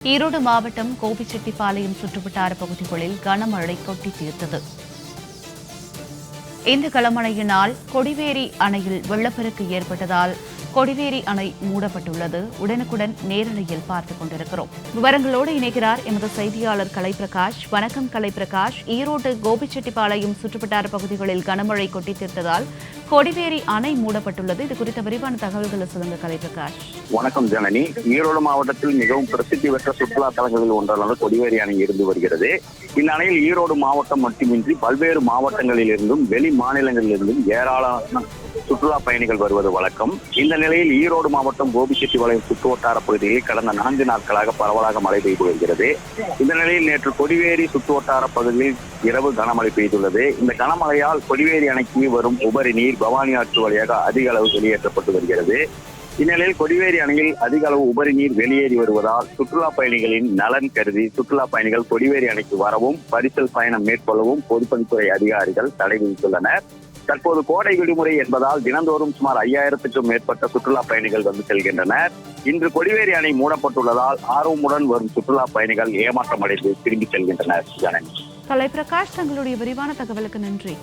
ஈரோடு மாவட்டம் கோபிச்செட்டிப்பாளையம் சுற்றுவட்டார பகுதிகளில் கனமழை கொட்டி தீர்த்தது. இந்த கனமழையினால் கொடிவேரி அணையில் வெள்ளப்பெருக்கு ஏற்பட்டதால் கொடிவேரி அணை மூடப்பட்டுள்ளது. உடனுக்குடன் நேரலையில் பார்த்துக் கொண்டிருக்கிறோம். விவரங்களோடு இணைகிறார் எமது செய்தியாளர் கலைப்பிரகாஷ். வணக்கம் கலைப்பிரகாஷ். ஈரோடு கோபிச்செட்டிப்பாளையம் சுற்றுவட்டார பகுதிகளில் கனமழை கொட்டி தீர்த்ததால் கொடிவேரி அணை மூடப்பட்டுள்ளது. இது குறித்த விரிவான தகவல்களை சொல்லுங்க கலைப்பிரகாஷ். வணக்கம் ஜனனி. ஈரோடு மாவட்டத்தில் மிகவும் பிரசித்தி பெற்ற சுற்றுலா தலங்களில் ஒன்றான கொடிவேரி அணை இருந்து வருகிறது. இந்த அணையில் ஈரோடு மாவட்டம் மட்டுமின்றி பல்வேறு மாவட்டங்களில் இருந்தும் வெளி மாநிலங்களில் இருந்தும் ஏராளமான சுற்றுலா பயணிகள் வருவது வழக்கம். இந்த நிலையில் ஈரோடு மாவட்டம் கோபிச்செட்டிப்பாளையம் சுற்றுவட்டார பகுதியில் கடந்த 4 நாட்களாக பரவலாக மழை பெய்து வருகிறது. இந்த நிலையில் நேற்று கொடிவேரி சுற்றுவட்டார பகுதியில் இரவு கனமழை பெய்துள்ளது. இந்த கனமழையால் கொடிவேரி அணைக்கு வரும் உபரி நீர் பவானி ஆற்று வழியாக அதிக அளவு வெளியேற்றப்பட்டு வருகிறது. இந்நிலையில் கொடிவேரி அணையில் அதிக அளவு உபரி நீர் வெளியேறி வருவதால் சுற்றுலா பயணிகளின் நலன் கருதி சுற்றுலா பயணிகள் கொடிவேரி அணைக்கு வரவும் பரிசல் பயணம் மேற்கொள்ளவும் பொதுப்பணித்துறை அதிகாரிகள் தடை விதித்துள்ளனர். தற்போது கோடை விடுமுறை என்பதால் தினந்தோறும் சுமார் 5000க்கும் மேற்பட்ட சுற்றுலா பயணிகள் வந்து செல்கின்றனர். இன்று கொடிவேரி அணை மூடப்பட்டுள்ளதால் ஆர்வமுடன் வரும் சுற்றுலா பயணிகள் ஏமாற்றமடைந்து திரும்பி செல்கின்றனர். கலைப்பிரகாஷ், தங்களுடைய விரிவான தகவலுக்கு நன்றி.